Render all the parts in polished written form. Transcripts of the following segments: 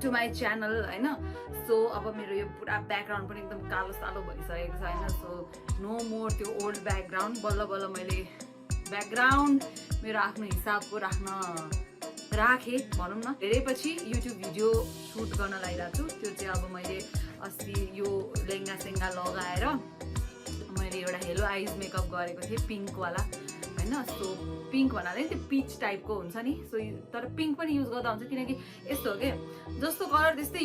To my channel होइन। So अब मेरो यो पुरा ब्याकग्राउन्ड पनि एकदम कालो सालो भइसकेको छ होइन। सो नो मोर त्यो ओल्ड ब्याकग्राउन्ड, बल्ल बल्ल मैले ब्याकग्राउन्ड मेरो आफ्नो हिसाबको राखेँ भनौँ न। धेरै पछि युट्युब भिडियो सुट गर्न लागिरहेको छु। त्यो चाहिँ अब मैले अस्ति यो लेङ्गा सेङ्गा लगाएर मैले एउटा हेलो आइज मेकअप गरेको थिएँ पिङ्कवाला होइन। सो पिङ्क भन्नाले त्यो पिच टाइपको हुन्छ नि। सो तर पिङ्क पनि युज गर्दा हुन्छ, किनकि यस्तो हो क्या, जस्तो कलर त्यस्तै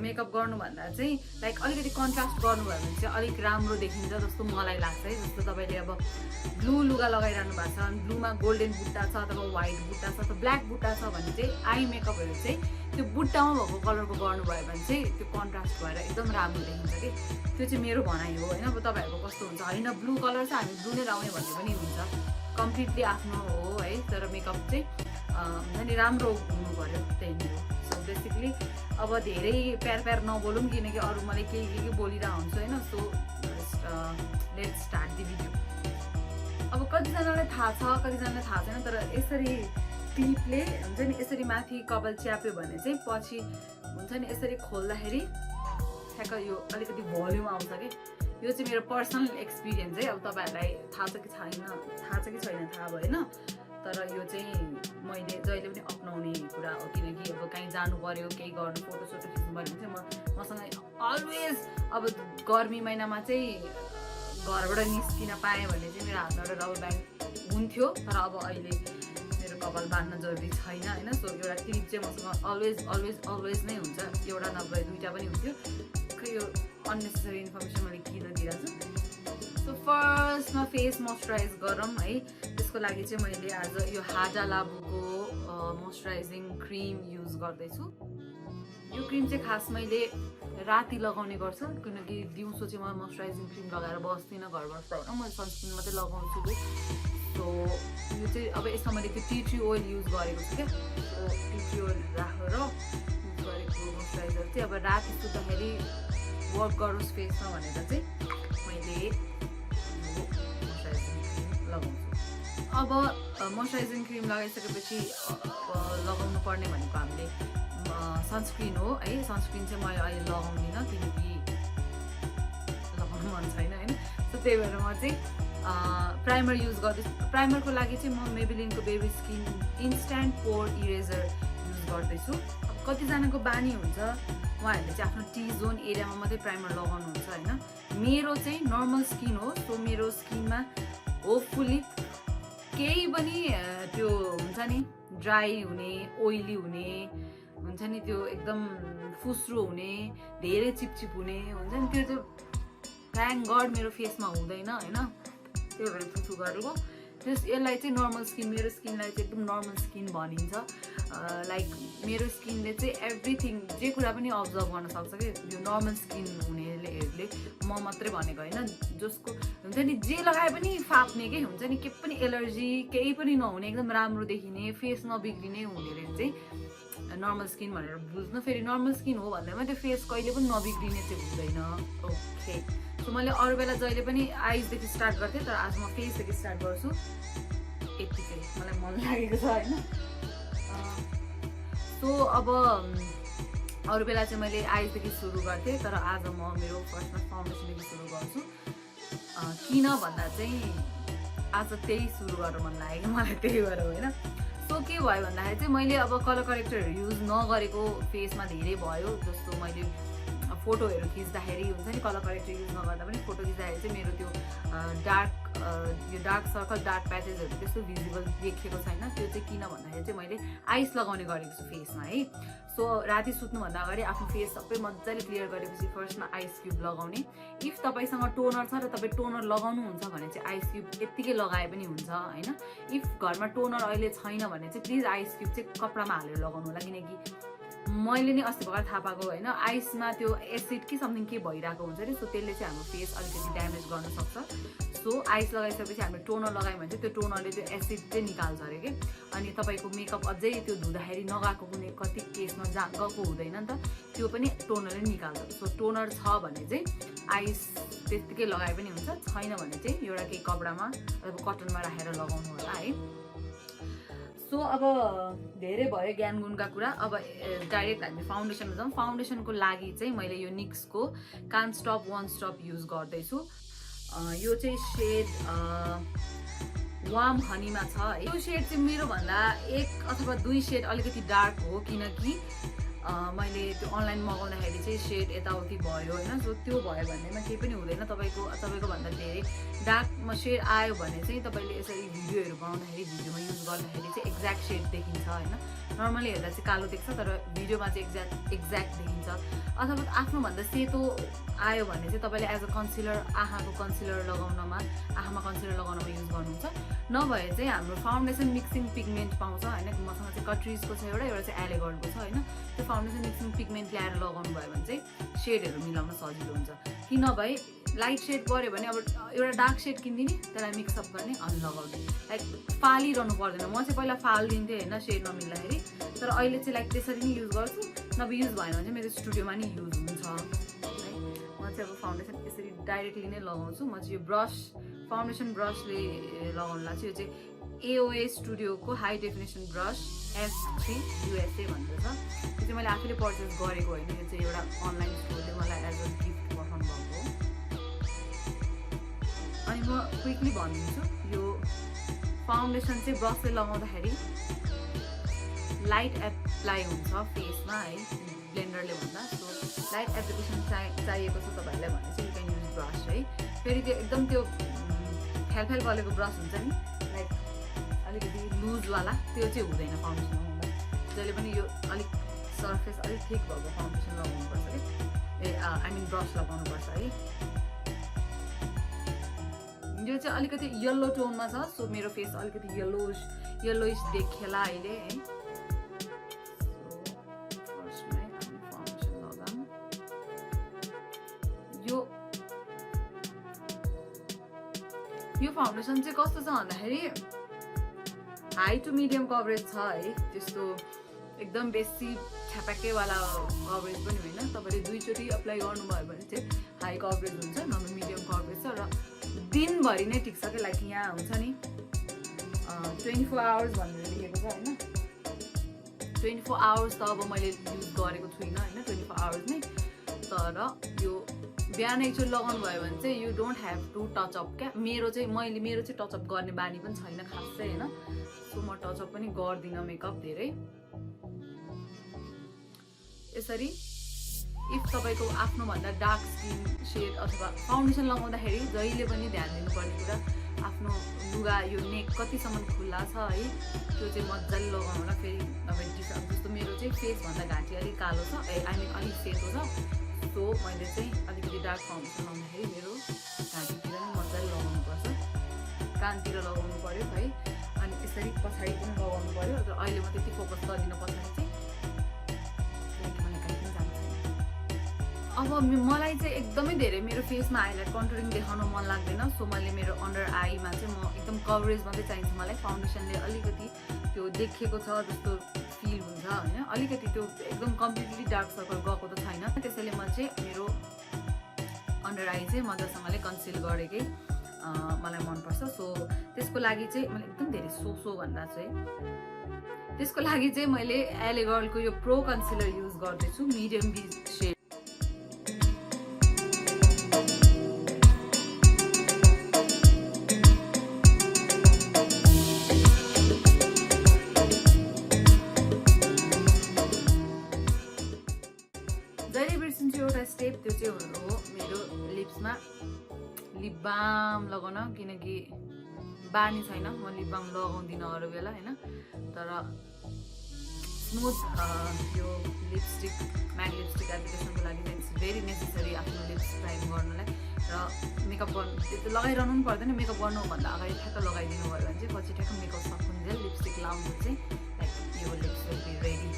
मेकअप गर्नुभन्दा चाहिँ लाइक अलिकति कन्ट्रास्ट गर्नुभयो भने चाहिँ अलिक राम्रो देखिन्छ जस्तो मलाई लाग्छ है। जस्तो तपाईँले अब ब्लू लुगा लगाइरहनु भएको छ, ब्लूमा गोल्डन बुट्टा छ अथवा व्हाइट बुट्टा छ अथवा ब्ल्याक बुट्टा छ भने चाहिँ आई मेकअपहरू चाहिँ त्यो बुट्टामा भएको कलरको गर्नुभयो भने चाहिँ त्यो कन्ट्रास्ट भएर एकदम राम्रो देखिन्छ कि। त्यो चाहिँ मेरो भनाइ हो होइन। अब तपाईँहरूको कस्तो हुन्छ, होइन ब्लू कलर छ हामी ब्लू नै लाउने भन्ने पनि हुन्छ, कम्प्लिटली आफ्नो हो है। तर मेकअप चाहिँ हुन्छ नि राम्रो हुनु पऱ्यो, त्यही नै हो। सो बेसिकली अब धेरै प्यार नबोलौँ, किनकि अरू मैले के बोलिरहेको हुन्छु होइन। So let's start the video. अब कतिजनालाई थाहा छ कतिजनालाई थाहा छैन, तर यसरी क्लिपले हुन्छ नि यसरी माथि कपाल च्याप्यो भने चाहिँ पछि हुन्छ नि यसरी खोल्दाखेरि ठ्याक्क यो अलिकति भोल्युम आउँछ कि। यो चाहिँ मेरो पर्सनल एक्सपिरियन्स है। अब तपाईँहरूलाई थाहा छ कि छैन थाहा भएन, तर यो चाहिँ मैले जहिले पनि अपनाउने कुरा हो। किनकि अब कहीँ जानु पऱ्यो, केही गर्नु, फोटोसोटो खिच्नु पऱ्यो भने चाहिँ मसँग अलवेज अब गर्मी महिनामा चाहिँ घरबाट निस्किन पाएँ भने चाहिँ मेरो हातमा एउटा रबर ब्यान्ड हुन्थ्यो। तर अब अहिले मेरो कपाल बाँध्न जरुरी छैन होइन। सो एउटा क्लिप चाहिँ मसँग अलवेज नै हुन्छ, एउटा नभए दुईवटा पनि हुन्थ्यो। यो अननेसेसरी इन्फर्मेसन मैले किन दिइरहेको छु। सो फर्स्टमा फेस मोइस्चराइज गरौँ है। त्यसको लागि चाहिँ मैले आज यो हाजा लाबुको मोइस्चराइजिङ क्रिम युज गर्दैछु। यो क्रिम चाहिँ खास मैले राति लगाउने गर्छु, किनकि दिउँसो चाहिँ म मोइस्चराइजिङ क्रिम लगाएर बस्दिनँ घरबाट होइन, म सनस्क्रिन मात्रै लगाउँछु। सो यो चाहिँ अब यसमा मैले त्यो टी ट्री ओइल युज गरेको छु क्या। सो टी ट्री ओइल राखेर युज गरेको मोइस्चराइजर चाहिँ अब राति सुत्दाखेरि वर्क गरोस् फेसमा भनेर चाहिँ मैले मोइस्चराइजिङ क्रिम लगाउँछु। अब मोइस्चराइजिङ क्रिम लगाइसकेपछि लगाउनु पर्ने भनेको हामीले सनस्क्रिन हो है। सनस्क्रिन चाहिँ मैले अहिले लगाउँदिनँ किनकि लगाउनु मन छैन होइन। सो त्यही भएर म चाहिँ प्राइमर युज गर्दैछु। प्राइमरको लागि चाहिँ म मेबेलिनको बेबी स्किन इन्स्ट्यान्ट पोर इरेजर युज गर्दैछु। अब कतिजनाको बानी हुन्छ उहाँहरूले चाहिँ आफ्नो टी जोन एरियामा मात्रै प्राइमर लगाउनुहुन्छ होइन। मेरो चाहिँ नर्मल स्किन हो। सो मेरो स्किनमा होपफुली केही पनि त्यो हुन्छ नि ड्राई हुने, ओइली हुने हुन्छ नि, त्यो एकदम फुस्रो हुने, धेरै चिपचिप हुने हुन्छ नि, त्यो चाहिँ थ्याङ्क गड मेरो फेसमा हुँदैन होइन। त्यो भएर थुथु गरेको यसलाई चाहिँ नर्मल स्किन, मेरो स्किनलाई चाहिँ एकदम नर्मल स्किन भनिन्छ। लाइक मेरो स्किनले चाहिँ एभ्रिथिङ जे कुरा पनि अब्जर्भ गर्न सक्छ कि। यो नर्मल स्किन हुनेहरूले म मात्रै भनेको होइन, जसको हुन्छ नि जे लगाए पनि फाप्ने के हुन्छ नि, के पनि एलर्जी केही पनि नहुने, एकदम राम्रो देखिने, फेस नबिग्रिने हुनेले चाहिँ नर्मल स्किन भनेर बुझ्नु। फेरि नर्मल स्किन हो भन्दैमा त्यो फेस कहिले पनि नबिग्रिने चाहिँ हुँदैन। ओके, सो मैले अरू बेला जहिले पनि आइजदेखि स्टार्ट गर्थेँ, तर आज म फेसदेखि स्टार्ट गर्छु। यत्तिकै मलाई मन लागेको छ होइन। सो अब अरू बेला चाहिँ मैले आइजदेखि सुरु गर्थेँ, तर आज म मेरो फर्स्टमा फाउन्डेसनदेखि सुरु गर्छु। किन भन्दा चाहिँ आज त्यही सुरु गर्न मन लागेको मलाई, त्यही भएर होइन। सो के भयो भन्दाखेरि चाहिँ मैले अब कलर करेक्टरहरू युज नगरेको फेसमा धेरै भयो। जस्तो मैले फोटोहरू खिच्दाखेरि हुन्छ नि कलर करेक्टर युज नगर्दा पनि फोटो खिच्दाखेरि चाहिँ मेरो त्यो डार्क सर्कल, डार्क प्याचेसहरू त्यस्तो भिजिबल देखेको छैन। त्यो चाहिँ किन भन्दाखेरि चाहिँ मैले आइस लगाउने गरेको छु फेसमा है। सो राति सुत्नुभन्दा अगाडि आफ्नो फेस सबै मजाले क्लियर गरेपछि फर्स्टमा आइस क्युब लगाउने। इफ तपाईँसँग टोनर छ र तपाईँ टोनर लगाउनुहुन्छ भने चाहिँ आइस क्युब यत्तिकै लगाए पनि हुन्छ होइन। इफ घरमा टोनर अहिले छैन भने चाहिँ प्लिज आइस क्युब चाहिँ कपडामा हालेर लगाउनु होला, किनकि मैले नै अस्ति भर्खर थाहा पाएको होइन, आइसमा त्यो एसिड कि समथिङ के भइरहेको हुन्छ अरे। सो त्यसले चाहिँ हाम्रो फेस अलिकति ड्यामेज गर्न सक्छ। सो आइस लगाइसकेपछि हामीले टोनर लगायौँ भने चाहिँ त्यो टोनरले त्यो एसिड चाहिँ निकाल्छ अरे कि। अनि तपाईँको मेकअप अझै त्यो धुँदाखेरि नगएको कुनै कति केसमा गएको हुँदैन नि त, त्यो पनि टोनरले निकाल्छ। सो टोनर छ भने चाहिँ आइस त्यत्तिकै लगाए पनि हुन्छ, छैन भने चाहिँ एउटा केही कपडामा अथवा कटनमा राखेर लगाउनु होला है। सो अब धेरै भयो ज्ञान गुणका कुरा। अब डाइरेक्ट हामी फाउन्डेसनमा जाउँ। फाउन्डेसनको लागि चाहिँ मैले यो निक्सको can't stop one stop use गर्दैछु। यो चाहिँ सेड वार्म हनीमा छ है। यो सेड चाहिँ मेरो भन्दा 1 अथवा 2 सेड अलिकति डार्क हो, किनकि मैले त्यो अनलाइन मगाउँदाखेरि चाहिँ सेड यताउति भयो होइन। सो त्यो भयो भन्नेमा केही पनि हुँदैन। तपाईँको भन्दा धेरै डार्कमा सेड आयो भने चाहिँ तपाईँले यसरी भिडियोहरू बनाउँदाखेरि भिडियोमा युज गर्दाखेरि चाहिँ एक्ज्याक्ट सेड देखिन्छ होइन। नर्मली हेर्दा चाहिँ कालो देख्छ तर भिडियोमा चाहिँ एक्ज्याक्ट देखिन्छ। अथवा आफ्नोभन्दा सेतो आयो भने चाहिँ तपाईँले एज अ कन्सिलर आँखामा कन्सिलर लगाउनमा युज गर्नुहुन्छ। नभए चाहिँ हाम्रो फाउन्डेसन मिक्सिङ पिगमेन्ट पाउँछ होइन। मसँग चाहिँ कट्रिजको छ एउटा चाहिँ एलेगर्डको छ होइन। त्यो फाउन्डेसन मिक्सिङ पिगमेन्ट ल्याएर लगाउनु भयो भने चाहिँ सेडहरू मिलाउन सजिलो हुन्छ। कि नभए लाइट सेड पऱ्यो भने अब एउटा डार्क सेड किनिदिने, त्यसलाई मिक्सअप गर्ने अनि लगाउने, लाइक फालिरहनु पर्दैन। म चाहिँ पहिला फालिदिन्थेँ होइन सेड नमिल्दाखेरि, तर अहिले चाहिँ लाइक त्यसरी नै युज गर्छु। नभए युज भएन भने चाहिँ मेरो स्टुडियोमा नि युज हुन्छ है। म चाहिँ अब फाउन्डेसन यसरी डाइरेक्टली नै लगाउँछु। म चाहिँ यो फाउन्डेसन ब्रसले लगाउनु लाग्छु। यो चाहिँ AOA स्टुडियोको high definition brush F3 USA भनेको छ। यो चाहिँ मैले आफैले पर्चेस गरेको होइन, यो चाहिँ एउटा अनलाइन स्टोरले मलाई एज अ गिफ्ट पठाउनु भएको हो। अनि म क्विकली भनिदिन्छु, यो फाउन्डेसन चाहिँ ब्रसले लगाउँदाखेरि लाइट एप्लाई हुन्छ फेसमा है, ब्लेन्डरले भन्दा। सो लाइट एप्लिकेसन चाहिएको छ तपाईँहरूलाई भने चाहिँ यु क्यान युज ब्रस है। फेरि त्यो एकदम त्यो फ्याल बलेको ब्रस हुन्छ नि, लाइक अलिकति लुजवाला, त्यो चाहिँ हुँदैन फाउन्डेसनमा हुँदा। जहिले पनि यो अलिक सर्फेस अलिक थिक भएको फाउन्डेसन लगाउनुपर्छ है, आई मिन ब्रस लगाउनुपर्छ है। यो चाहिँ अलिकति येल्लो टोनमा छ। सो मेरो फेस अलिकति येल्लोइस देखिएला अहिले है। फर्स्टमै हामी फाउन्डेसन लगाऊँ। यो फाउन्डेसन चाहिँ कस्तो छ भन्दाखेरि हाई टु मिडियम कभरेज छ है। त्यस्तो एकदम बेसी छ्यापाकेवाला कभरेज पनि होइन। तपाईँले 2 चोटि अप्लाई गर्नुभयो भने चाहिँ हाई कभरेज हुन्छ, नभए मिडियम कभरेज छ। र दिनभरि नै टिक्छ कि, लाइक यहाँ हुन्छ नि 24 आवर्स भनेर लेखेको छ होइन। 24 आवर्स त अब मैले युज गरेको छुइनँ होइन, 24 आवर्स नै। तर यो बिहान एकचोटि लगाउनु भयो भने चाहिँ you don't have to touch up क्या। मेरो चाहिँ टचअप गर्ने बानी पनि छैन खास चाहिँ होइन। सो म टचअप पनि गर्दिनँ मेकअप धेरै। यसरी इफ तपाईँको आफ्नोभन्दा डार्क स्किन सेड अथवा फाउन्डेसन लगाउँदाखेरि जहिले पनि ध्यान दिनुपर्ने कुरा, आफ्नो लुगा यो नेक कतिसम्म खुल्ला छ है, त्यो चाहिँ मजाले लगाउनु होला। फेरि नभए जस्तो मेरो चाहिँ फेसभन्दा घाँटी अलिक कालो छ, आई मिन अलिक सेतो छ। सो मैले चाहिँ अलिकति डार्क फाउन्डेसन लगाउँदाखेरि मेरो घाँटीतिर पनि मजाले लगाउनुपर्छ, कानतिर लगाउनु पऱ्यो है। अनि यसरी पछाडि पनि लगाउनु पऱ्यो। र अहिले म त्यति फोकस गर्दिनँ पछाडि चाहिँ, मैले कहीँ पनि जानु छैन। अब मलाई चाहिँ एकदमै धेरै मेरो फेसमा हाइलाइट कन्टुरिङ देखाउन मन लाग्दैन। सो मैले मेरो अन्डर आईमा चाहिँ म एकदम कभरेज मात्रै चाहिन्छ मलाई। फाउन्डेसनले अलिकति त्यो देखेको छ जस्तो फिल हुन्छ होइन, अलिकति त्यो एकदम कम्प्लिटली डार्क सर्कल गएको त छैन। त्यसैले म चाहिँ मेरो अन्डर आई चाहिँ मजासँगले कन्सिल गरेकै मलाई मनपर्छ। सो त्यसको लागि चाहिँ मैले एकदम धेरै सो भन्दा चाहिँ त्यसको लागि चाहिँ मैले एलेगर्डको यो प्रो कन्सिलर युज गर्दैछु, मिडियम सेड। जहिले बिर्सिन्छु एउटा स्टेप, त्यो चाहिँ हो मेरो लिप्समा लिप बाम लगाउन, किनकि बानी छैन म लिप बाम लगाउँदिनँ अरू बेला होइन। तर स्मुथ यो लिपस्टिक म्याट लिपस्टिक एप्लिकेसनको लागि चाहिँ इट्स भेरी नेसेसरी आफ्नो लिप्स प्राइम गर्नलाई। र मेकअप गर्नु त्यो लगाइरहनु पनि पर्दैन, मेकअप गर्नुभन्दा अगाडि ठ्याक्क लगाइदिनु भयो भने चाहिँ पछि ठ्याक्क मेकअप सकिन्छ। लिपस्टिक लाउनु चाहिँ लाइक यो lips will be ready.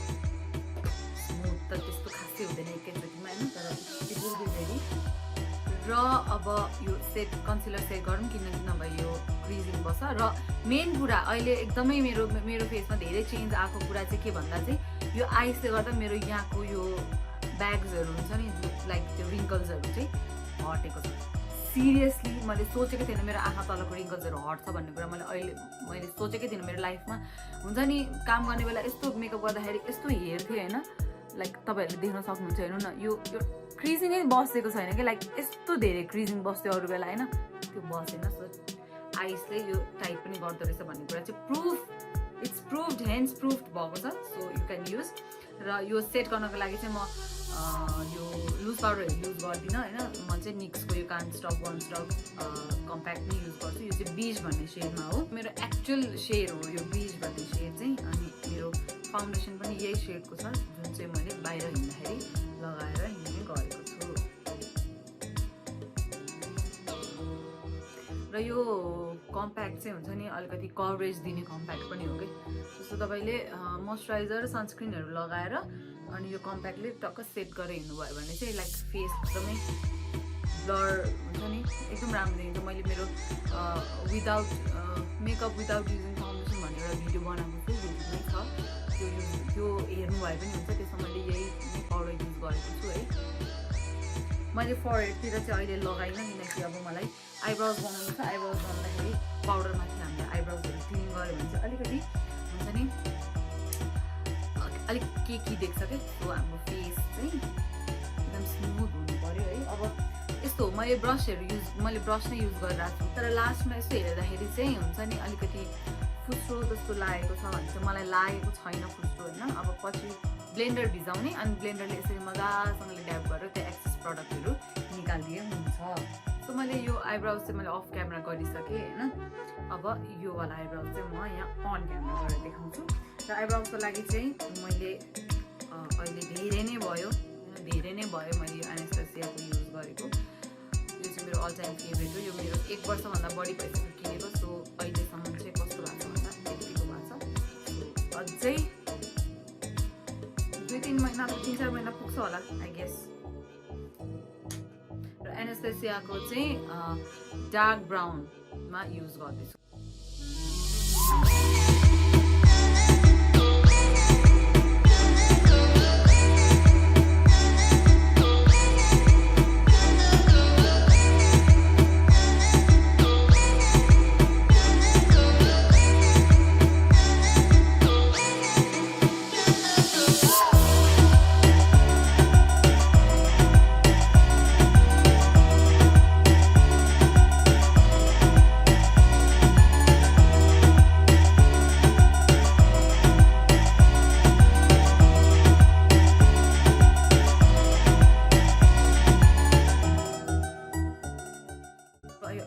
Smooth त त्यस्तो खासै हुँदैन एकैचोटिमा होइन, तर इट विल बी रेडी। र अब यो कन्सिलर सेट गरौँ, किनकि नभए यो क्रिजिङ बस्छ। र मेन कुरा अहिले एकदमै मेरो फेसमा धेरै चेन्ज आएको कुरा चाहिँ के भन्दा चाहिँ यो आइसले गर्दा मेरो यहाँको यो ब्याग्सहरू हुन्छ नि, लाइक त्यो रिङ्कल्सहरू चाहिँ हटेको छ। सिरियसली मैले सोचेकै थिएन मेरो आँखा तलको रिङ्कल्सहरू हट्छ भन्ने कुरा मैले सोचेकै थिएन मेरो लाइफमा। हुन्छ नि काम गर्ने बेला यस्तो मेकअप गर्दाखेरि यस्तो हेर्थेँ होइन, लाइक तपाईँहरूले देख्न सक्नुहुन्छ हेर्नु न, यो क्रिजिङै बसेको छैन कि, लाइक यस्तो धेरै क्रिजिङ बस्थ्यो अरू बेला होइन, त्यो बसेन। सो आइसले यो टाइप पनि गर्दो रहेछ भन्ने कुरा चाहिँ इट्स प्रुभड, हेन्स प्रुभड भएको छ। So you can use. र यो सेट गर्नको लागि चाहिँ म यो लुज पाउडरहरू युज गर्दिनँ होइन, म चाहिँ निक्सको यो can't stop one stop compact नै युज गर्छु। यो चाहिँ बीज भन्ने सेडमा हो, मेरो एक्चुअल सेड हो यो बीज भन्ने सेड चाहिँ। अनि मेरो फाउन्डेसन पनि यही सेडको छ जुन चाहिँ मैले बाहिर हिँड्दाखेरि लगाएर हिँड्ने गरेको छु। र यो कम्प्याक्ट चाहिँ हुन्छ नि अलिकति कभरेज दिने कम्प्याक्ट पनि हो कि। जस्तो तपाईँले मोइस्चराइजर सनस्क्रिनहरू लगाएर अनि यो कम्प्याक्टले टक्क सेट गरेर हिँड्नुभयो भने चाहिँ लाइक फेस एकदमै ब्लर हुन्छ नि, एकदम राम्रो देखिन्छ। मैले मेरो without makeup without using foundation भनेर एउटा भिडियो बनाएको छु, भिडियो छ त्यो हेर्नुभयो पनि हुन्छ। त्यसमा मैले यही पाउडर युज गरेको छु है। मैले फरहेडतिर चाहिँ अहिले लगाइनँ किनकि अब मलाई आइब्राउज बनाउनु छ। आइब्राउज बनाउँदाखेरि पाउडरमाथि हामीले आइब्राउजहरू क्लिन गऱ्यो भने चाहिँ अलिकति हुन्छ नि अलिक के देख्छ क्या। सो हाम्रो फेस चाहिँ एकदम स्मुथ हुनु पऱ्यो है। अब यस्तो मैले ब्रस नै युज गरिरहेको छु, तर लास्टमा यस्तो हेर्दाखेरि चाहिँ हुन्छ नि अलिकति फुस्रो जस्तो लागेको छ भने चाहिँ मलाई लागेको छैन फुस्रो होइन। अब पछि ब्लेन्डर भिजाउने अनि ब्लेन्डरले यसरी मजासँगले ड्याप गरेर त्यो एक्सेस प्रडक्टहरू निकालिदिए हुन्छ। सो मैले यो आइब्राउज चाहिँ मैले अफ क्यामेरा गरिसकेँ होइन। अब यो वाला आइब्राउज चाहिँ म यहाँ अन क्यामेरा गरेर देखाउँछु। र आइब्राउजको लागि चाहिँ मैले अहिले धेरै नै भयो मैले यो एनास्टेसियाको युज गरेको। यो चाहिँ मेरो अल टाइम फेभरेट हो। यो मेरो 1 वर्षभन्दा बढी भइसक्यो किनेको। सो अहिलेसम्म चाहिँ कस्तो भएको छ भन्दा यतिको भएको छ। अझै 2-3 महिना 3-4 महिना पुग्छ होला आई गेस। र एनास्टेसियाको चाहिँ डार्क ब्राउनमा युज गर्दैछु।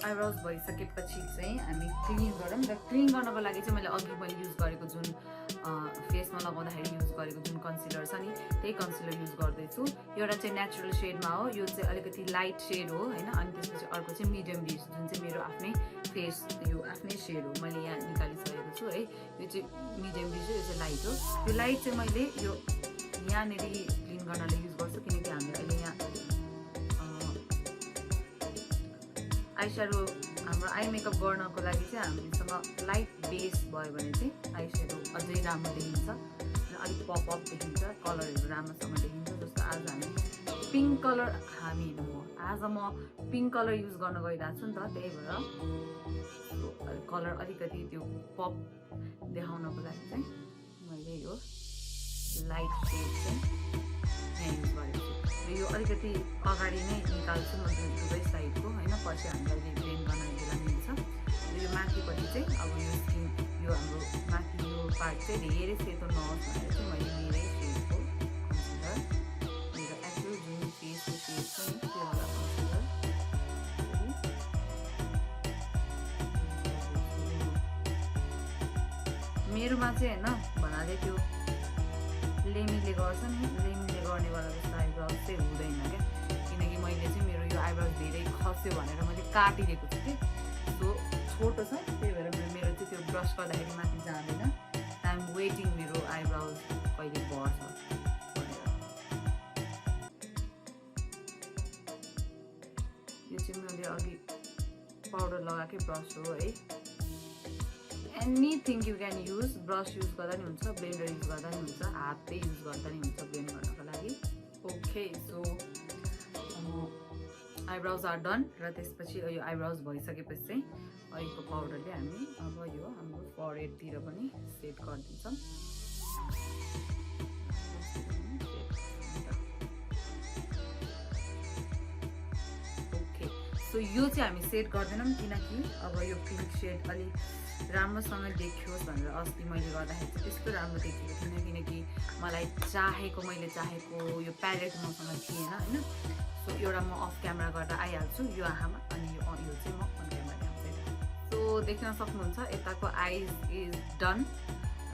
आइब्राउज भइसकेपछि चाहिँ हामी क्लिन गरौँ। र क्लिन गर्नको लागि चाहिँ मैले अघि मैले युज गरेको जुन फेसमा लगाउँदाखेरि युज गरेको जुन कन्सिलर छ नि त्यही कन्सिलर युज गर्दैछु। एउटा चाहिँ नेचुरल सेडमा हो, यो चाहिँ अलिकति लाइट सेड हो होइन। अनि त्यसपछि अर्को चाहिँ मिडियम बिच जुन चाहिँ मेरो आफ्नै फेस यो आफ्नै सेड हो, मैले यहाँ निकालिसकेको छु है। यो चाहिँ मिडियम बिच हो, यो चाहिँ लाइट हो। यो लाइट चाहिँ मैले यो यहाँनिर क्लिन गर्नलाई युज गर्छु किनकि हामीले अहिले यहाँ आई स्याडो हाम्रो आई मेकअप गर्नको लागि चाहिँ हामीसँग लाइट बेस भयो भने चाहिँ आई स्याडो अझै राम्रो देखिन्छ र अलिक पपअप देखिन्छ, कलरहरू राम्रोसँग देखिन्छ। जस्तो आज हामी पिङ्क कलर आज म पिङ्क कलर युज गर्न गइरहेको छु नि त, त्यही भएर कलर अलिकति त्यो पप देखाउनको लागि चाहिँ मैले यो लाइट सेड चाहिँ यहाँ युज गरेको छु। र यो अलिकति अगाडि नै निकाल्छु म दुवै साइडको होइन, पछि हामीलाई ब्लेन्ड गर्न बेला मिल्छ। र यो माथिपट्टि चाहिँ अब यो स्किन यो हाम्रो माथि यो पार्ट चाहिँ धेरै सेतो नहोस् भनेर चाहिँ मैले मेरै सेडको कन्सिलर मेरो एक्चुअल जुन फेसको सेड छ नि त्यो वाला कन्सिलर मेरोमा चाहिँ होइन भन्नाले त्यो लेमीले गर्छ नि, लेमीले गर्नेवाला जस्तो आइब्राउज चाहिँ हुँदैन क्या। किनकि मैले चाहिँ मेरो यो आइब्राउज धेरै खस्यो भनेर मैले काटिदिएको छु कि, सो छोटो छ त्यही भएर मेरो चाहिँ त्यो ब्रस गर्दाखेरि माथि जाँदैन। आई एम वेटिङ मेरो आइब्राउज कहिले बढ्छ भनेर। यो चाहिँ मैले अघि पाउडर लगाएकै ब्रस हो है। Anything you can use, brush use गर्दा नि हुन्छ, ब्लेन्डर युज गर्दा नि हुन्छ, हातै युज गर्दा नि हुन्छ ब्लेन्ड गर्नको लागि। Okay, so eyebrows are done र त्यसपछि यो आइब्राउज भइसकेपछि चाहिँ अहिलेको पाउडरले हामी अब यो हाम्रो फरहेडतिर पनि सेट गरिदिन्छौँ। ओके, सो यो चाहिँ हामी सेट गर्दैनौँ किनकि अब यो पिङ्क सेड अलिक राम्रोसँग देखियोस् भनेर अस्ति मैले गर्दाखेरि चाहिँ त्यस्तो राम्रो देखिएको थिएन किनकि मैले चाहेको यो प्यालेट मसँग थिएन होइन। सो एउटा म अफ क्यामेरा गरेर आइहाल्छु यो आँखामा अनि यो चाहिँ म अन क्यामेरा ल्याउँछु। सो देख्न सक्नुहुन्छ यताको आइज इज डन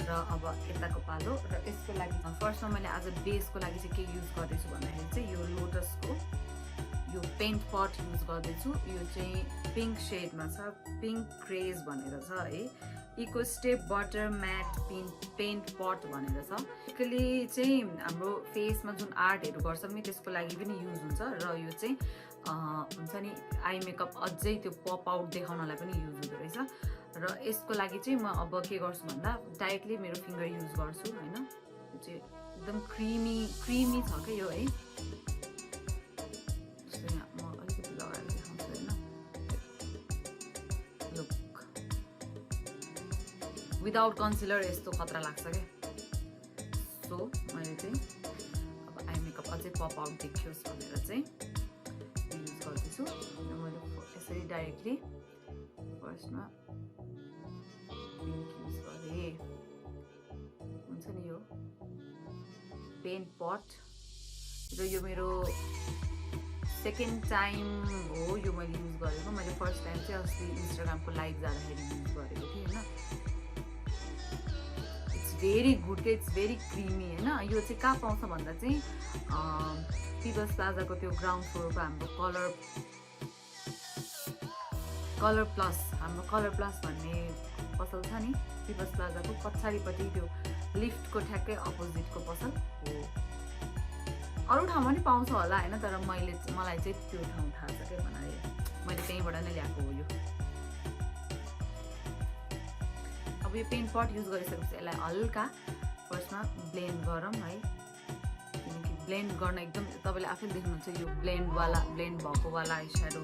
र अब यताको पालो र यसको लागि फर्स्टमा मैले आज बेसको लागि चाहिँ के युज गर्दैछु भन्दाखेरि चाहिँ यो लोटसको यो पेन्ट पट युज गर्दैछु। यो चाहिँ पिङ्क सेडमा छ, पिङ्क क्रेज भनेर छ है, eco step butter matte paint pot भनेर छ। बेसिकली चाहिँ हाम्रो फेसमा जुन आर्टहरू गर्छौँ नि त्यसको लागि पनि युज हुन्छ र यो चाहिँ हुन्छ नि आई मेकअप अझै त्यो पप आउट देखाउनलाई पनि युज हुँदो रहेछ। र यसको लागि चाहिँ म अब के गर्छु भन्दा डाइरेक्टली मेरो फिङ्गर युज गर्छु होइन। यो चाहिँ एकदम क्रिमी छ क्या यो है। विदाउट कन्सिलर यस्तो खतरा लाग्छ क्या। सो मैले चाहिँ अब आई मेकअप अझै पप आउट देखियोस् भनेर चाहिँ युज गर्दैछु। मैले यसरी डाइरेक्टली फर्स्टमा पिङ्क युज गरेँ हुन्छ नि यो पेन्ट पट र यो मेरो सेकेन्ड टाइम हो यो मैले युज गरेको। मैले फर्स्ट टाइम चाहिँ अस्ति इन्स्टाग्रामको लाइभ जाँदाखेरि युज गरेको थिएँ होइन। भेरी गुड के इट्स भेरी क्रिमी होइन। यो चाहिँ कहाँ पाउँछ भन्दा चाहिँ पिपल्स प्लाजाको त्यो ग्राउन्ड फ्लोरको हाम्रो कलर प्लस भन्ने पसल छ नि पिपल्स प्लाजाको पछाडिपट्टि त्यो लिफ्टको ठ्याक्कै अपोजिटको पसल हो। अरू ठाउँमा पनि पाउँछ होला होइन, तर मलाई चाहिँ त्यो ठाउँ थाहा छ क्या भन्नाले मैले त्यहीँबाट नै ल्याएको हो यो। अब यो पेन्ट पट युज गरिसकेपछि यसलाई हल्का फर्स्टमा ब्लेन्ड गरौँ है, किनकि ब्लेन्ड गर्न एकदम तपाईँले आफै देख्नुहुन्छ यो ब्लेन्ड भएकोवाला आई स्याडो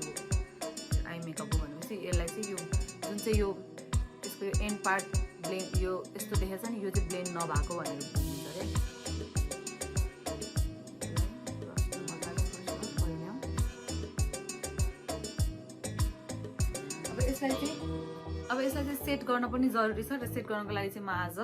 आई मेकअप हो भनेपछि यसलाई चाहिँ यो जुन चाहिँ यो यसको यो एन्ड पार्ट ब्लेन्ड यो यस्तो देखेको छ नि यो चाहिँ ब्लेन्ड नभएको भनेर बुझ्नुहुन्छ अरे। अब यसलाई चाहिँ सेट गर्न पनि जरुरी छ र सेट गर्नको लागि चाहिँ म आज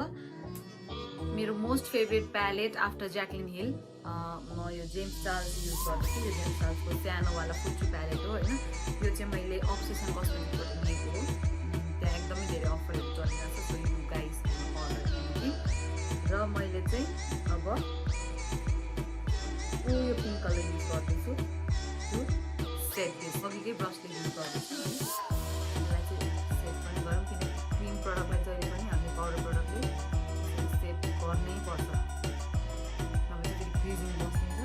मेरो most favourite palette after Jaclyn Hill म यो जेम्स चार्ल्स युज गर्दैछु। यो जेम्स चार्ल्सको सानोवाला फुट्टु प्यालेट हो होइन। यो चाहिँ मैले अब्सेसन कस्मेटिकबाट लिएको हो। त्यहाँ एकदमै धेरै अफरहरू चलिरहेको छ। सो यु गाइज अर्डर र मैले चाहिँ अब यो पिङ्क कलर युज गर्दैछु टु सेट दिस। अघिकै ब्रसले युज गर्दैछु है। क्रिम प्रडक्टलाई जहिले पनि हामीले पाउडर प्रडक्टले सेट गर्नै पर्छ, नभए चाहिँ फेरि क्रिजिङ बस्दिन्छ।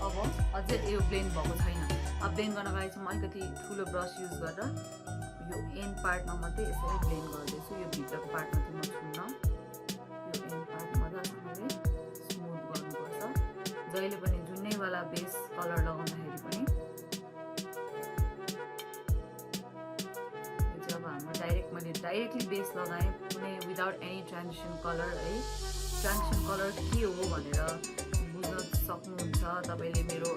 अब अझै यो ब्लेन्ड भएको छैन। अब ब्लेन्ड गर्नको लागि चाहिँ म अलिकति ठुलो ब्रस युज गरेर यो एन्ड पार्टमा मात्रै यसरी ब्लेन्ड गर्दैछु। यो भित्रको पार्टमा चाहिँ म छुन्न, यो एन्ड पार्ट मजासँगले स्मुथ गर्नुपर्छ। जहिले पनि जुनैवाला बेस कलर लगाउँदाखेरि पनि यो चाहिँ अब हाम्रो मैले डाइरेक्टली बेस लगाएँ कुनै विदाउट एनी ट्रान्जिसन कलर है। ट्रान्जिसन कलर के हो भनेर बुझ्न सक्नुहुन्छ तपाईँले मेरो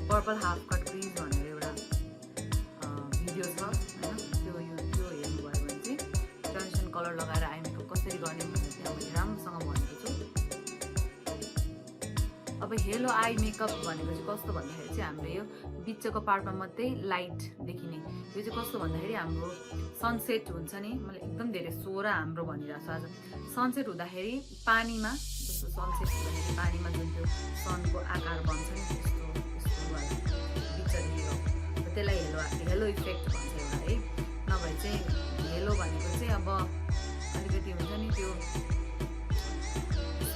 पर्पल हाफ कट क्रिज भनेर एउटा भिडियो छ होइन, त्यो हेर्नुभयो भने चाहिँ ट्रान्जिसन कलर लगाएर आई मेकअप कसरी गर्ने भनेर त्यहाँ मैले राम्रोसँग भनेको छु। अब हेलो आई मेकअप भनेको चाहिँ कस्तो भन्दाखेरि चाहिँ हाम्रो यो बिचको पार्टमा मात्रै लाइट देखिने। यो चाहिँ कस्तो भन्दाखेरि हाम्रो सनसेट हुन्छ नि, मैले एकदम धेरै सोह्र हाम्रो भनिरहेको छु आज। सनसेट हुँदाखेरि पानीमा जस्तो सनसेट हुँदाखेरि पानीमा जुन त्यो सनको आकार बन्छ नि त्यस्तो वाला बिचदेखि त्यसलाई हेलो इफेक्ट भन्छ एउटा है। नभए चाहिँ हेलो भनेको चाहिँ अब अलिकति हुन्छ नि त्यो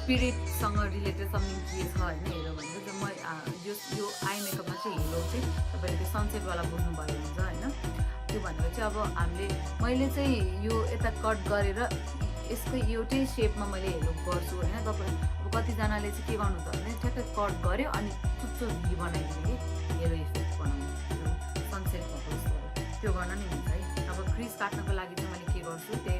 स्पिरिटसँग रिलेटेड समथिङ के छ होइन। हेलो भनेको चाहिँ यो आई मेकअपमा चाहिँ हेलो चाहिँ तपाईँले त्यो सनसेटवाला बुझ्नुभयो हुन्छ होइन। त्यो भनेको चाहिँ अब मैले चाहिँ यो यता कट गरेर यसको एउटै सेपमा मैले गर्छु होइन। तपाईँ अब कतिजनाले चाहिँ के गर्नु त भने ठ्याक्कै कट गर्यो अनि चुच्चो भी बनाइदिने कि येलो इफेक्ट बनाउने सनसेट भएको जस्तो त्यो गर्न नि हुन्छ है। अब क्रिज काट्नको लागि चाहिँ मैले के गर्छु त्यही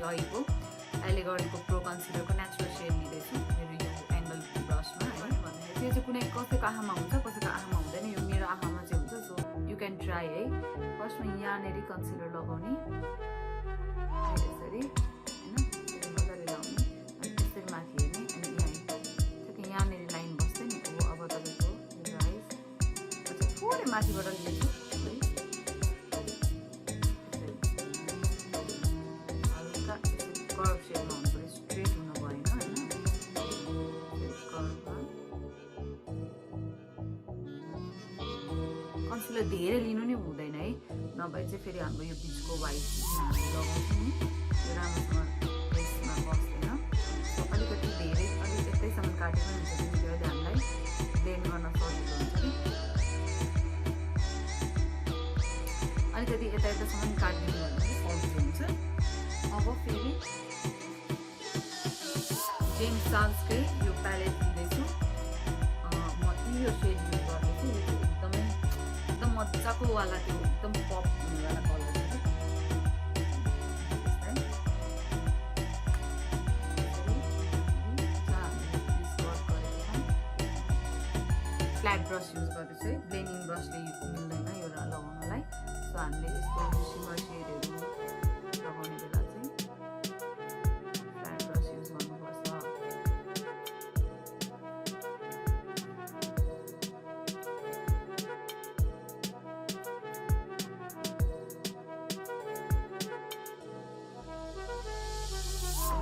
अहिले गरेको प्रो कन्सिलरको नेचुरल सेड लिँदैछु मेरो यो एङ्गल ब्रसमा है। भन्दाखेरि त्यो चाहिँ कुनै कसैको आँखामा हुन्छ कसैको आँखामा हुँदैन, यो मेरो आँखामा चाहिँ हुन्छ। सो यु क्यान ट्राई है। फर्स्टमा यहाँनिर कन्सिलर लगाउने यसरी होइन, यसरी मजाले लाउने अनि त्यसरी माथि हेर्ने अनि ठ्याक्कै यहाँनिर लाइन बस्छ नि। अब तपाईँको यो आइस अझै थोरै माथिबाट लिन्छु है, हल्का कर्भ सेपमा हुनु पऱ्यो, स्ट्रेट हुनु भएन होइन। कन्सिलर धेरै लिनु नै हुँदैन है, नभए चाहिँ फेरि हाम्रो यो बिचको वाइट लगाउँछौँ नि त्यो राम्रोसँग फेसमा बस्दैन। अलिकति धेरै अलिक यतैसम्म काटेको हुन्छ भने त्यसले हामीलाई ब्लेन्ड गर्न सजिलो हुन्छ कि। अलिकति यता यतासम्म काटिदिनु भने चाहिँ सजिलो हुन्छ। अब फेरि जेम्स चार्ल्सकै यो प्यालेट लिँदैछु म, यो सेड युज गर्दैछु। यो चाहिँ एकदम मजाको वाला त्यो एकदम पप हुनेवाला कलर छ कि। फ्ल्याट ब्रस युज गर्दैछु है, ब्लेन्डिङ ब्रसले मिल्दैन यो लगाउनलाई। सो हामीले यस्तो सिमर सेडहरू लगाउने बेला चाहिँ फ्ल्याट ब्रस युज गर्नुपर्छ।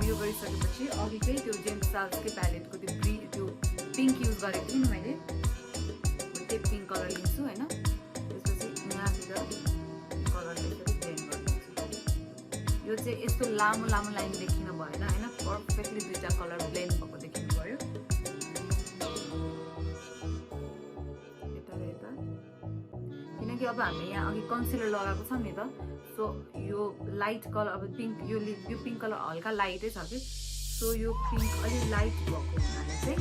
यो गरिसकेपछि अघिकै त्यो जेम्स चार्ल्सकै प्यालेटको त्यो पिङ्क युज गरेको थिएँ नि मैले, त्यही पिङ्क कलर लिन्छु होइन। त्यसपछि यहाँतिर कलर यसरी ब्लेन्ड गरिदिन्छु। यो चाहिँ यस्तो लामो लामो लाइन देखिनु भएन होइन, पर्फेक्टली दुईवटा कलर ब्लेन्ड भएको देखिनु पऱ्यो यता र यता। किनकि अब हामीले यहाँ अघि कन्सिलर लगाएको छौँ नि त, सो यो लाइट कलर अब पिङ्क यो पिङ्क कलर हल्का लाइटै छ कि। सो यो पिङ्क अलिक लाइट भएको हुनाले चाहिँ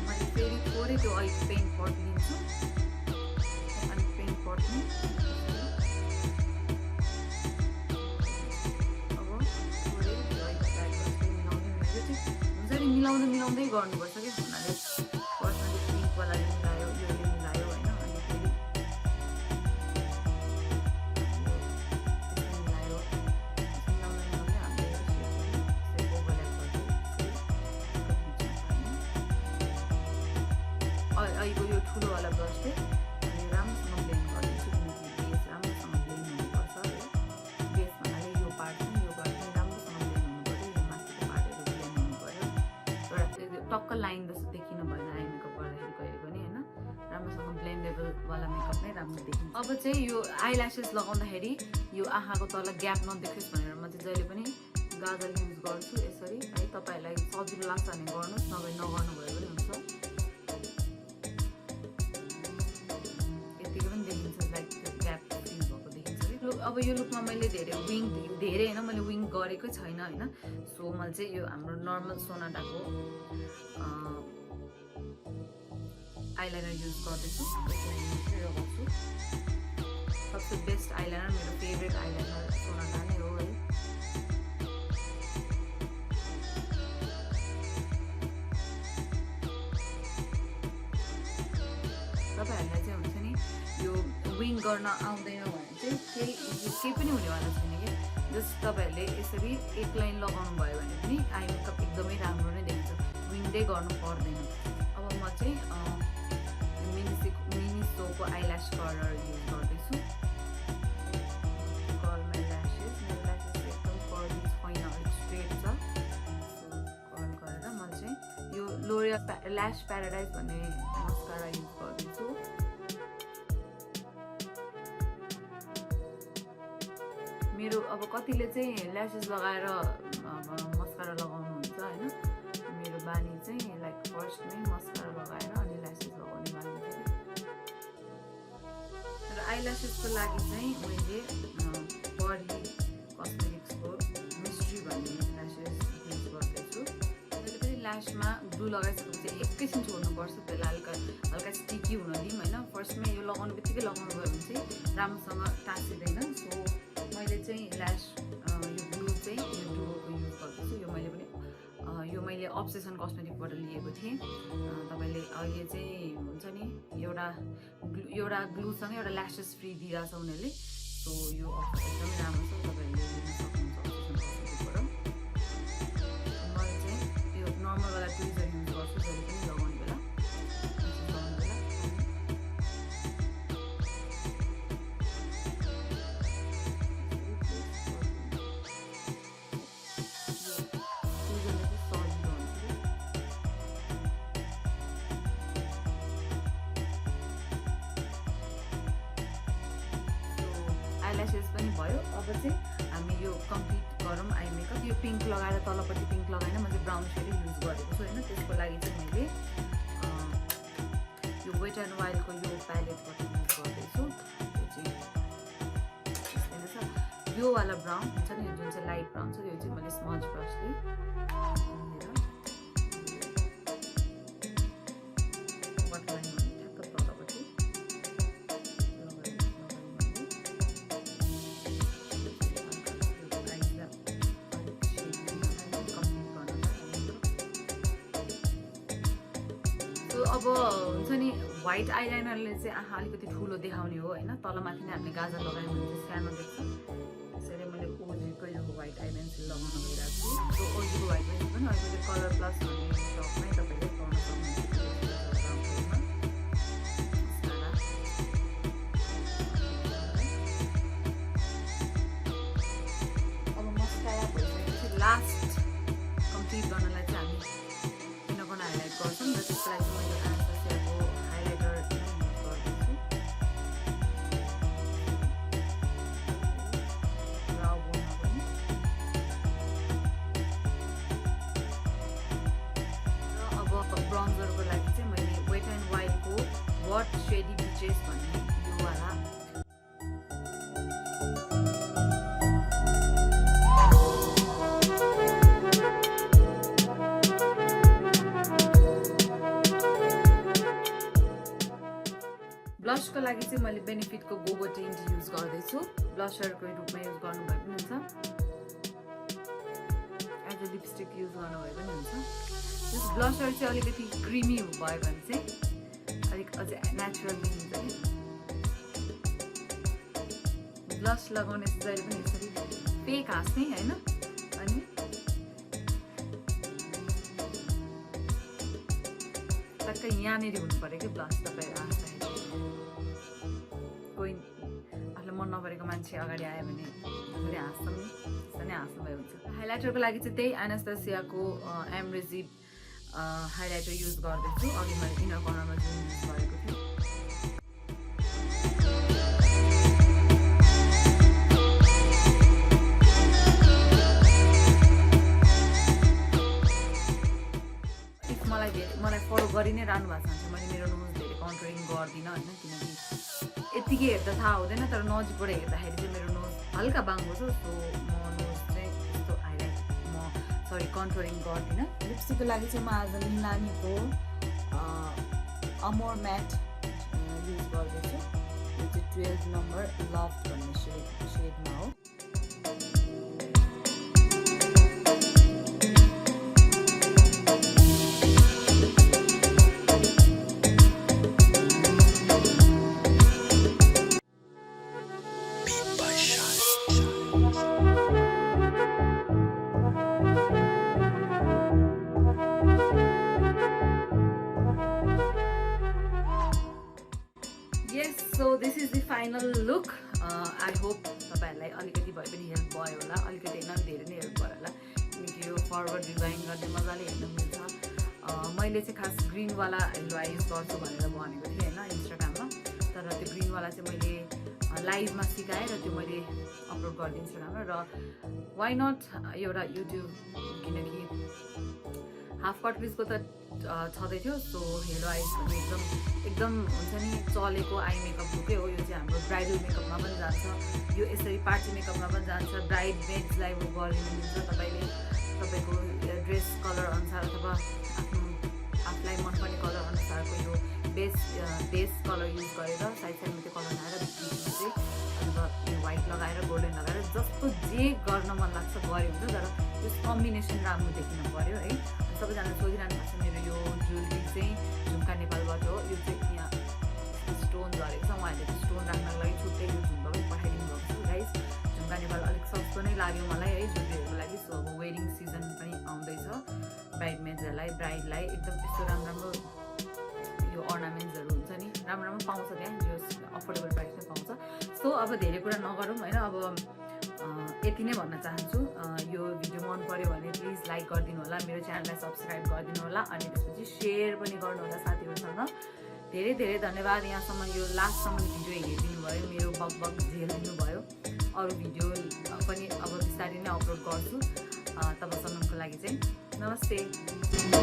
मैले फेरि थोरै त्यो अलिक पेन्ट पट लिन्छु अनि पेन्ट पटमा अब थोरै मिलाउँदै गर्नुपर्छ कि। हुनाले पर्सनली पिङ्कवालाले मिलायो योले मिलायो होइन, अनि फेरि अहिलेको यो ठुलोवाला ब्रसले अनि राम्रोसँग ब्लेन्ड गरिदिन्छु किनकि बेस राम्रोसँग ब्लेन्ड हुनुपर्छ है। बेस भन्नाले यो पार्ट पनि राम्रोसँग ब्लेन्ड हुनु पऱ्यो, यो माथिको पार्टहरू ब्लेन्ड हुनु पऱ्यो। एउटा टक्क लाइन जस्तो देखिनु भएन आई मेकअप गर्दाखेरि कहिले पनि होइन, राम्रोसँग ब्लेन्डेबलवाला मेकअप नै राम्रो देखिन्छ। अब चाहिँ यो आई ल्यासेस लगाउँदाखेरि यो आँखाको तल ग्याप नदेखोस् भनेर म चाहिँ जहिले पनि गाजल युज गर्छु यसरी है। तपाईँहरूलाई सजिलो लाग्छ भने गर्नुहोस्, नभए नगर्नु भयो पनि हुन्छ। अब यो लुकमा मैले धेरै होइन मैले विङ गरेको छैन होइन। सो मैले चाहिँ यो हाम्रो नर्मल सोनाटाको आइलाइनर युज गर्दैछु, लगाउँछु। सबसे बेस्ट आइलाइनर मेरो फेभरेट आइलाइनर सोनाटा नै हो है। तपाईँहरूलाई चाहिँ हुन्छ नि यो विङ गर्न आउँदैन भने चाहिँ केही पनि हुनेवाला छैन कि। जस्ट तपाईँहरूले यसरी एक लाइन लगाउनु भयो भने पनि आई मेकअप एकदमै राम्रो नै देखिन्छ, विङै गर्नु पर्दैन। अब म चाहिँ मिनी सोको आइल्यास कलर युज गर्दैछु। कर्ल माई ल्यासेस, मेरो ल्यासेस एकदम कर्ली छैन, अलिक स्ट्रेट छ। कर्ल गरेर म चाहिँ यो लोरियल ल्यास प्याराडाइज भन्ने मस्कारा युज गर्दैछु। मेरो अब कतिले चाहिँ ल्यासेस लगाएर मस्कारा लगाउनुहुन्छ होइन, मेरो बानी चाहिँ लाइक फर्स्टमै मस्कारा लगाएर अनि ल्यासेस लगाउने बानी छ। र आइल्यासेसको लागि चाहिँ मैले परी कस्मेटिक्सको मिस्ट्री भन्ने ल्यासमा ग्लु लगाइसकेपछि एकैछिन छोड्नुपर्छ, त्यसलाई हल्का हल्का स्टिकी हुन दिउँ होइन। फर्स्टमै यो लगाउने बित्तिकै लगाउनु गयो भने चाहिँ राम्रोसँग टाँसिँदैन। सो मैले चाहिँ ल्यास यो ग्लु चाहिँ यो डुओको युज गर्दैछु। यो मैले अब्सेसन कस्मेटिकबाट लिएको थिएँ। तपाईँले अहिले चाहिँ हुन्छ नि एउटा ग्लुसँग एउटा ल्यासेस फ्री दिइरहेछ उनीहरूले। सो यो अफर एकदमै राम्रो छ, तपाईँहरूले लिन सक्नुहुन्छ अब्सेसन कस्मेटिकबाट। मैले चाहिँ यो नर्मलवाला ट्विजर युज गर्छु जहिले पनि लगाउने बेला। आइल्यासेस पनि भयो। अब चाहिँ हामी यो कम्प्लिट गरौँ आई मेकअप। यो पिङ्क लगाएर तलपट्टि पिङ्क लगाएन, म चाहिँ ब्राउन सेडै युज गरेको छु होइन। त्यसको लागि चाहिँ मैले यो वेट एन्ड वाइल्डको यो प्यालेटबाट युज गर्दैछु। यो चाहिँ यस्तै छ, यो वाला ब्राउन हुन्छ नि, जुन चाहिँ लाइट ब्राउन छ, यो चाहिँ मैले स्मज ब्रसले अब हुन्छ नि व्हाइट आइलाइनरले चाहिँ आँखा अलिकति ठुलो देखाउने हो होइन। तलमाथि नै हामीले गाजर लगायौँ भने चाहिँ सानो देख्छ। त्यसैले मैले ओजीको यो व्हाइट आइलाइनर लगाउन गइरहेको छु। त्यो ओजीको व्हाइट आइलाइनर पनि अहिले कलर प्लस भन्ने सपमै तपाईँले पाउन सक्नुहुन्छ। अब मस्कारा भइसकेपछि लास्ट कम्प्लिट गर्नलाई चाहिँ हामी किनकन हाइलाइट गर्छौँ र त्यसको लागि मैले आनास्तासियाको हाइलाइटर युज गर्दैछु। ब्राउ बोनमा पनि र अब ब्राउन्जरको लागि चाहिँ मैले वेट एन्ड वाइल्डको वाट शेडी बिचेस भन्ने यो वाला ब्लसको लागि चाहिँ मैले बेनिफिटको गोगो टिन्ट युज गर्दैछु। ब्लसरको रूपमा युज गर्नुभए पनि हुन्छ, एज अ लिपस्टिक युज गर्नुभए पनि हुन्छ। त्यस ब्लसर चाहिँ अलिकति क्रिमी भयो भने चाहिँ अलिक अझै नेचुरल देखिन्छ नि। ब्लस लगाउने चाहिँ जहिले पनि यसरी फेक हाँस्ने होइन। अनि टक्कै यहाँनिर हुनु पऱ्यो कि ब्लस तपाईँ हाँस्दाखेरि। कोही आफूलाई मन नपरेको मान्छे अगाडि आयो भने फेरि हाँस्छौँ नि, त्यस्तो नै हाँस्नु भयो हुन्छ। हाइलाइटरको लागि चाहिँ त्यही एनास्तासियाको एमरेजिड हाइलाइटर युज गर्दैछु। अघि मैले इनर कर्नरमा जुन युज गरेको थिएँ। मलाई फलो गरि नै रहनु भएको छ भने मैले मेरो नोज धेरै कन्ट्रोलिङ गर्दिनँ होइन। किनकि यतिकै हेर्दा थाहा हुँदैन, तर नजिकबाट हेर्दाखेरि चाहिँ मेरो नोज हल्का बाङ्गो छ। सो म नोज चाहिँ त्यस्तो हाइलाइट कन्ट्रोलिङ गर्दिनँ। लिपस्टिकको लागि चाहिँ म आज मिलानीको अमोर म्याट युज गर्दैछु। यो चाहिँ 12 नम्बर लभ भन्ने सेडमा हो। So this is the final look. I hope तपाईँहरूलाई अलिकति भए पनि हेल्प भयो होला, अलिकति होइन धेरै नै हेल्प भयो होला। किनकि यो फरवर्ड डिजाइन गर्ने मजाले हेर्न मिल्छ। मैले चाहिँ खास ग्रिनवाला हेलो युज गर्छु भनेर भनेको थिएँ होइन इन्स्टाग्राममा। तर त्यो ग्रिनवाला चाहिँ मैले लाइभमा सिकाएँ र त्यो मैले अपलोड गरिदिएँ इन्स्टाग्राममा। र वाइ नट एउटा युट्युब, किनकि हाफ कट पिसको त छँदै थियो। सो हेलो आइज पनि एकदम हुन्छ नि चलेको आई मेकअप लुकै हो। यो चाहिँ हाम्रो ब्राइडल मेकअपमा पनि जान्छ, यो यसरी पार्टी मेकअपमा पनि जान्छ। ब्राइड मेड्सलाई गरिदिनु मिल्छ। तपाईँले तपाईँको ड्रेस बेस कलर अनुसार अथवा आफूलाई मनपर्ने कलर अनुसारको यो बेस कलर युज गरेर साइड साइडमा त्यो कलर लगाएर बिचमा चाहिँ अन्त यो व्हाइट लगाएर गोल्डन लगाएर जस्तो जे गर्न मन लाग्छ गऱ्यो हुन्छ तर यो कम्बिनेसन राम्रो देखिन पऱ्यो है। सबैजना सोधिरहनु भएको छ मेरो यो ज्वेलरी चाहिँ झुम्का नेपालबाट हो। यो चाहिँ यहाँ स्टोन झरेको छ, उहाँहरूले त्यो स्टोन राख्नको लागि छुट्टै यो झुम्का पनि पठाइदिनु भएको छ गाइस। झुम्का नेपाल अलिक सस्तो नै लाग्यो मलाई है ज्वेलरीहरूको लागि। सो अब वेडिङ सिजन पनि आउँदैछ, ब्राइडमेड्सहरूलाई ब्राइडलाई एकदम यस्तो राम्रो यो अर्नामेन्ट्सहरू हुन्छ नि राम्रो राम्रो पाउँछ त्यहाँ, जो अफोर्डेबल प्राइसमा पाउँछ। सो अब धेरै कुरा नगरौँ होइन, अब यति नै भन्न चाहन्छु। यो भिडियो मन पर्यो भने प्लिज लाइक गरिदिनु होला, मेरो च्यानललाई सब्सक्राइब गरिदिनु होला, अनि त्यसपछि सेयर पनि गर्नु होला साथीहरूसँग। धेरै धेरै धन्यवाद यहाँसम्म यो लास्टसम्म भिडियो हेरिदिनु भयो, मेरो बग झेलिदिनु भयो। अरू भिडियो पनि अब बिस्तारै नै अपलोड गर्छु तबसम्मको लागि चाहिँ नमस्ते।